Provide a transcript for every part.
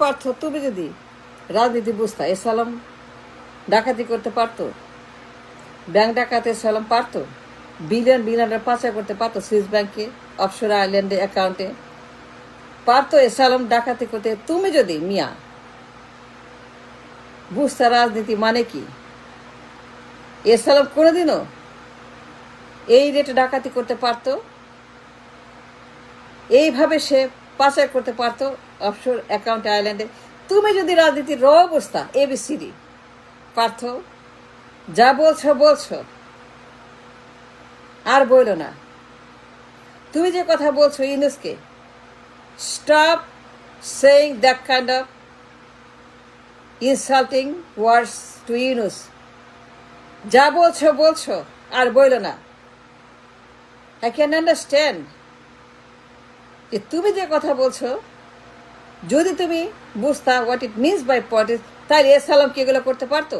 পার্থ তুমি যদি রাজনীতি বুঝতা, এসালাম ডাকাতি করতে পারতো, ব্যাংক ডাকাতে এসালাম পারতো, বিলিয়নের পাচার করতে পারতো সুইস ব্যাংকে, অফশোর আইল্যান্ডে অ্যাকাউন্টে পারতো এসালাম ডাকাতি করতে। তুমি যদি মিয়া বুঝতা রাজনীতি মানে কি, এসালাম কোনোদিনও এই রেটে ডাকাতি করতে পারতো, এইভাবে সে পাচার করতে পারতো অফশোর অ্যাকাউন্ট আইল্যান্ডে। তুমি যদি রাজনীতির র অবস্থা এবিসিডি পার্থ, যা বলছো বলছো, আর বইল না। তুমি যে কথা বলছো ইউনুসকে, stop saying that kind of insulting words two Yunus. যা বলছো বলছো, আর বইল না। আই ক্যান আন্ডারস্ট্যান্ড যে তুমি যে কথা বলছো, যদি তুমি বুঝতা what it means by politics, তাহলে এসালাম কি এগুলো করতে পারতো?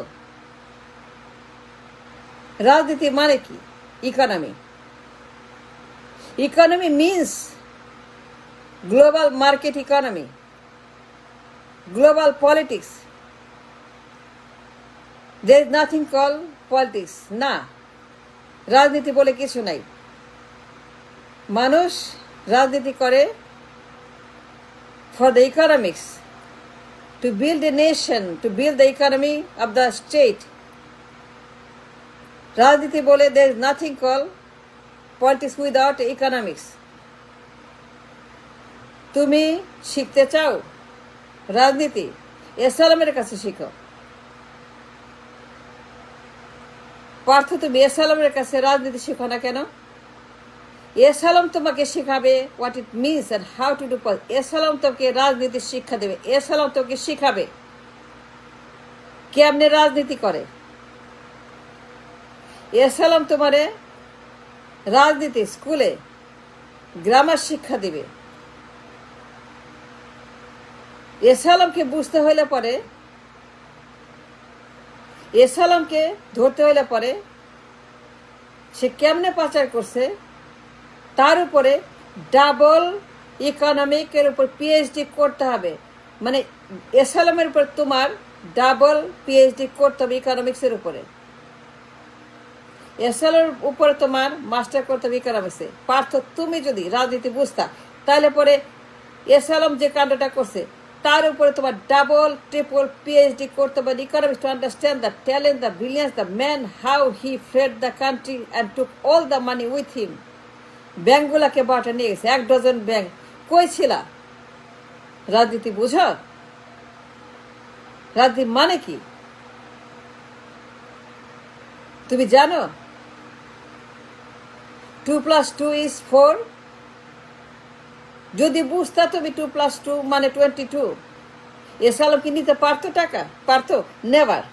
রাজনীতি মানে কি? Economy. Economy means global market economy, global politics. There is nothing call politics. না, রাজনীতি বলে কিছু নাই। মানুষ রাজনীতি করে for the economics, to build a nation, to build the economy of the state. রাজনীতি বলে there is nothing called politics without economics. তুমি শিখতে চাও রাজনীতি, এসালামের কাছে শিখো। পার্থ, তুমি এসালামের কাছে রাজনীতি শিখো না কেন? এসালাম তোমাকে শেখাবে what it means and how to do. S Alam তোকে রাজনীতির শিক্ষা দেবে। এসালাম তোকে শিখাবে কেমনে রাজনীতি করে। এসালাম তোমারে রাজনীতি স্কুলে গ্রামার শিক্ষা দিবে। এসালামকে বুঝতে হইলে পরে, এসালামকে ধরতে হইলে পরে সে কেমনে পাচার করছে তার উপরে ডাবল ইকোনমিকের উপর পিএইচডি করতে হবে। মানে এসালামের উপর তোমার ডাবল পিএইচডি করতে হবে ইকোনমিক্সের উপরে। এসালামের উপরে তোমার মাস্টার করতে হবে ইকোনমিক্সে। পার্থ, তুমি যদি রাজনীতি বুঝতা, তাহলে পরে এসালাম যে কাণ্ডটা করছে তার উপরে তোমার ডাবল ট্রিপল পিএইচডি করতে হবে economics, to understand the talent, the brilliance, the man, how he fled the country and took all the money with him. ব্যাংকগুলাকে বাটা নিয়ে গেছে, 1 ডজন ব্যাংক। কই ছিলা? রাজনীতি বুঝো? রাজনীতি মানে কি তুমি জানো? 2+2 is 4। যদি বুঝতা তুমি 2+2 মানে 22, এসালাম কি নিতে পারতো টাকা? পারতো? নেভার।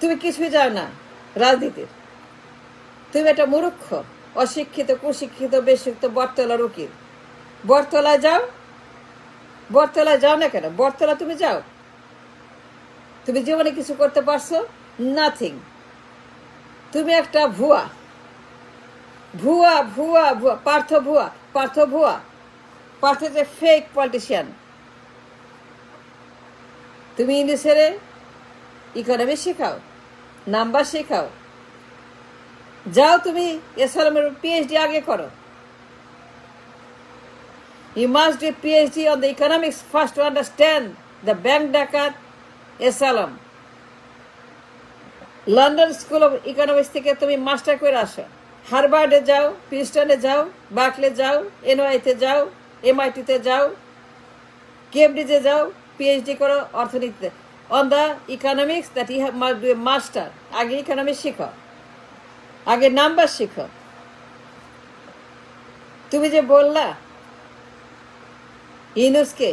তুমি কিছুই জানো না রাজনীতির। তুমি একটা মূর্খ, অশিক্ষিত, কুশিক্ষিত, বেশিক্ষিত বটতলার উকিল। বটতলায় যাও। বটতলায় যাও না কেন? বটতলা তুমি যাও। তুমি জীবনে কিছু করতে পারছো? নাথিং। তুমি একটা ভুয়া, ভুয়া, ভুয়া, ভুয়া। পার্থ ভুয়া, পার্থ ভুয়া। পার্থ যে ফেক পলিটিশিয়ান। তুমি ইংলিশের ইকোনমি শেখাও, নাম্বার শেখাও। যাও তুমি এসালামের পিএইচডি আগে করো। You must do PhD on the economics first to understand the bank ডাকাত এসালাম। লন্ডন স্কুল অফ ইকোনমিক্স থেকে তুমি মাস্টার করে আসো। হার্ভার্ডে যাও, প্রিন্সটনে যাও, বার্কলে যাও, এনওয়াইতে যাও, এমআইটিতে যাও, কেমব্রিজে যাও, পিএইচডি করো অর্থনীতিতে। On the economics that you have must do a master. আগে ইকোনমিক্স শিখো, আগে নাম্বার শিখো। তুমি যে বললা ইউনুসকে,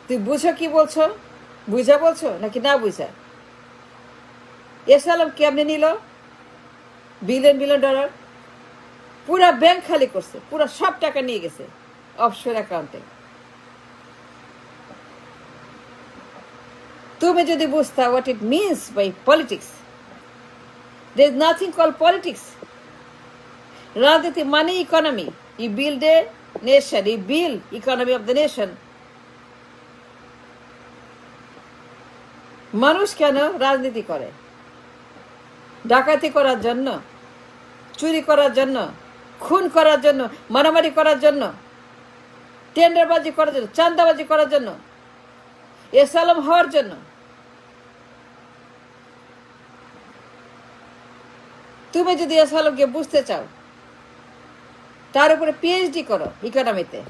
তুই বুঝো কি বলছো? বুঝা বলছো নাকি না বুঝা? এসালাম কেমনে নিল বিলিয়ন বিলিয়ন ডলার? পুরা ব্যাংক খালি করছে, পুরা সব টাকা নিয়ে গেছে অফশোর অ্যাকাউন্টে। তুমি যদি বুঝতা what it means by politics, there is nothing called politics. রাজনীতি মানে economy. You build a nation, you build economy of the nation মানুষ কেন রাজনীতি করে? ডাকাতি করার জন্য, চুরি করার জন্য, খুন করার জন্য, মারামারি করার জন্য, টেন্ডারবাজি করার জন্য, চাঁদাবাজি করার জন্য, এসালাম হওয়ার জন্য। তুমি যদি এসালামকে বুঝতে চাও, তার উপরে পিএইচডি করো ইকোনমিতে।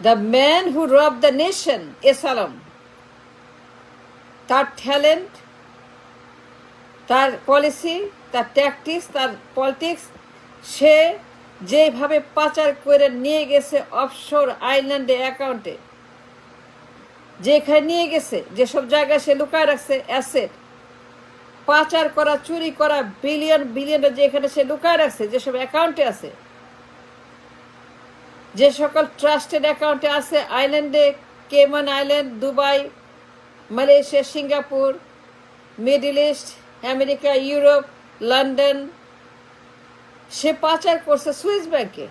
দ্য ম্যান হু রব দ্য নেশন, এসালাম, তার ট্যালেন্ট, তার পলিসি, তার ট্যাকটিক্স, তার পলিটিক্স, সে যেভাবে পাচার করে নিয়ে গেছে অফশোর আইল্যান্ডে অ্যাকাউন্টে, যেখানে নিয়ে গেছে, যেসব জায়গায় সে লুকায় রাখছে অ্যাসেট, পাচার করা, চুরি করা, বিলিয়ন বিলিয়ন যেখানে সে লুকায় রাখছে, যেসব অ্যাকাউন্টে আছে, যে সকল ট্রাস্টেড অ্যাকাউন্টে আছে আইল্যান্ডে, Cayman island, Dubai, Malaysia, Singapore, middle east, America, Europe, London, সে পাচার করছে সুইস ব্যাংকে।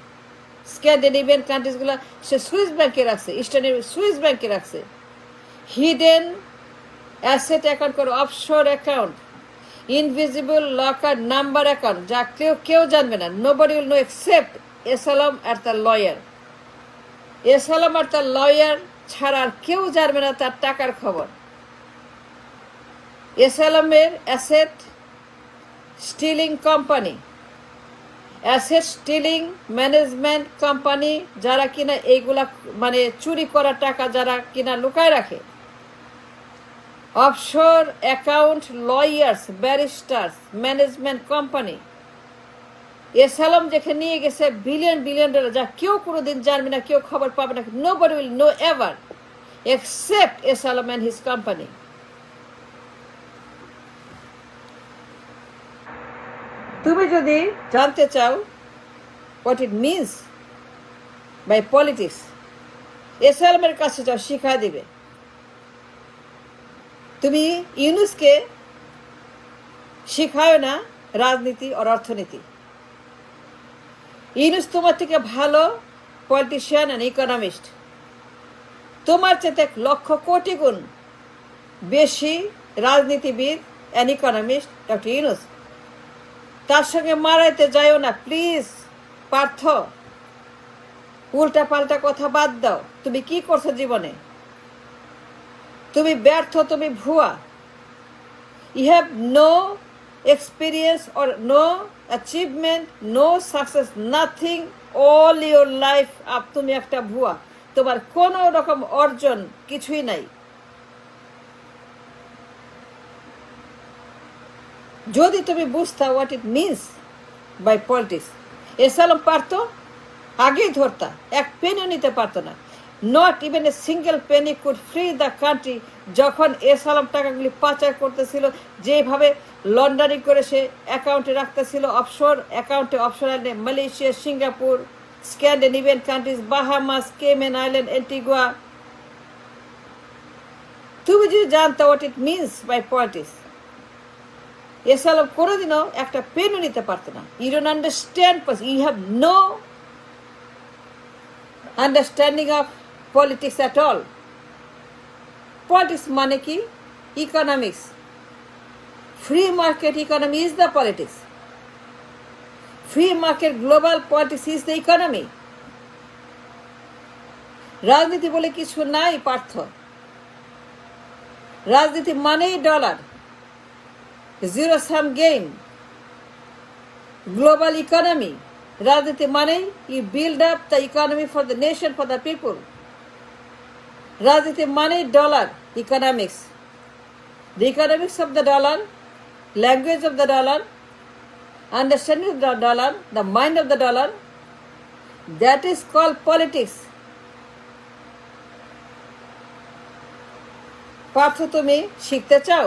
স্ক্যান্ডিনেভিয়ান কান্ট্রিজগুলো সে সুইস ব্যাংকে রাখছে, ইস্টার্ন সুইস ব্যাংকে রাখছে। হিডেন অ্যাসেট অ্যাকাউন্ট করে, offshore account, invisible locker number account, যা কেউ জানবে না। নোবডি উইল নো এক্সেপ্ট এসালাম আর তার লয়ার। এসালাম আর তার লয়ার ছাড়া আর কেউ জানবে না তার টাকার খবর। এসালামের asset stealing company, asset stealing management company, যারা কিনা এইগুলা মানে চুরি করা টাকা যারা কিনা লুকায় রাখে, offshore account, lawyers, barristers, management company, S Alam যেখানে নিয়ে গেছে বিলিয়ন বিলিয়ন ডলার, যা কেউ কোনোদিন জানবে না, কেউ খবর পাবে না। Nobody will know ever except S Alam and his company. তুমি যদি জানতে চাও what it means by politics, এসালামের কাছে যাও, শিখা দিবে। তুমি ইউনুসকে শিখায় না রাজনীতি আর অর্থনীতি। ইউনুস তোমার থেকে ভালো পলিটিশিয়ান অ্যান্ড ইকোনমিস্ট। তোমার চেয়ে লক্ষ কোটি গুণ বেশি রাজনীতিবিদ অ্যান্ড ইকোনমিস্ট ডক্টর ইউনুস। তার সঙ্গে মারাইতে যাইও না প্লিজ পার্থ। উল্টা পাল্টা কথা বাদ দাও। তুমি কি করছো জীবনে? তুমি ব্যর্থ, তুমি ভুয়া। You have no experience or no achievement, no success, nothing, all your life up তুমি একটা ভুয়া। তোমার কোনো রকম অর্জন কিছুই নাই। যদি তুমি বুঝতা what it means by politics, S Alam পারতো, আগেই ধরতা, এক পেনও নিতে পারতো না। Not even a single penny could free the country. যখন এসালাম টাকাগুলি পাচার করতেছিল, যেভাবে লন্ডারিং করে সে অ্যাকাউন্টে রাখতেছিল, অফশোর অ্যাকাউন্টে, অফশোর আইল্যান্ডে, Malaysia, Singapore, Scandinavian countries, Bahamas, Cayman island, Antigua. তুমি যদি জানতো what it means by politics, এসালাম কোনোদিনও একটা পেনও নিতে পারতো না। You don't understand, you have no understanding of politics at all. Politics মানে কি? Economics. Free market economy is the politics. Free market global politics is the economy. রাজনীতি বলে কিছু নাই পার্থ। রাজনীতি মানেই ডলার, জিরো সাম গেম, গ্লোবাল ইকোনমি। রাজনীতি মানেই you build up the economy for the nation, for the people. রাজনীতি মানেই dollar, economics. The economics of the dollar, language of the dollar, understanding of the dollar, the mind of the dollar, that is called politics. Partha, তুমি শিখতে চাও?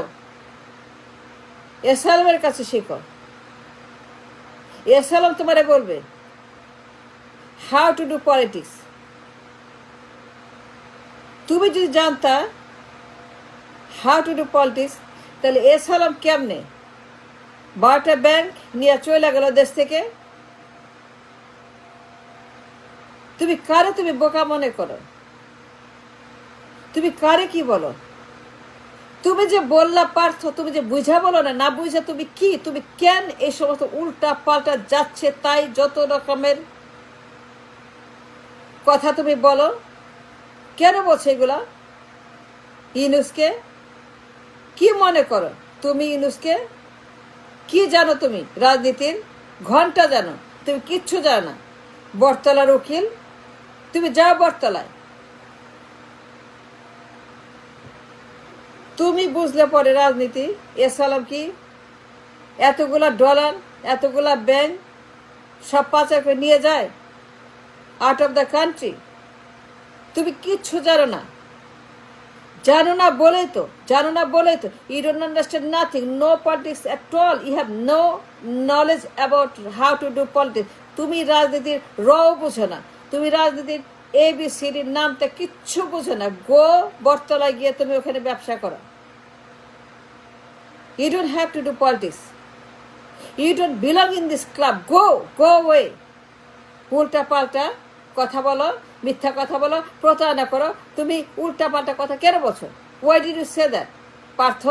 এসালামের কাছে শিখো। এসালাম তোমারে বলবে how to do politics. তুমি যদি জানতা হাউ টু ডু পলিটিক্স, তাহলে এসালাম কেমনে 12টা ব্যাংক নিয়ে চলে গেল দেশ থেকে? তুমি কারে তুমি বোকা মনে করো? তুমি কারে কি বলো? তুমি যে বললা পার্থ, তুমি যে বুঝা বলো না, না বুঝা তুমি কি, তুমি কেন এই সমস্ত উল্টা পাল্টা যাচ্ছে তাই যত রকমের কথা তুমি বলো, কেন বলছো এগুলা? ইউনুসকে কি মনে করো তুমি? ইউনুসকে কি জানো তুমি? রাজনীতির ঘন্টা জানো? তুমি কিচ্ছু জানো না। বটতলার উকিল, তুমি যাও বটতলায়। তুমি বুঝলে পরে রাজনীতি। এসালাম কি এতগুলা ডলার, এতগুলা ব্যাংক সব পাচার করে নিয়ে যায় আউট অফ দ্য কান্ট্রি? তুমি কিচ্ছু জানো না। জানো না বলেই তো, জানো না বলেই তো, you don't understand nothing, no politics at all, you have no knowledge about how to do politics. তুমি রাজনীতির বুঝো না, তুমি রাজনীতির ABCDর নামটা কিচ্ছু বুঝো না। গো বটতলায় গিয়ে তুমি ওখানে ব্যবসা করো। You don't have to do politics, you don't belong in this club, go way. উল্টা পাল্টা কথা বলো, মিথ্যা কথা বলো, প্রতারণা করো। তুমি উল্টা পাল্টা কথা কেন বলছো? Why did you say that Partha?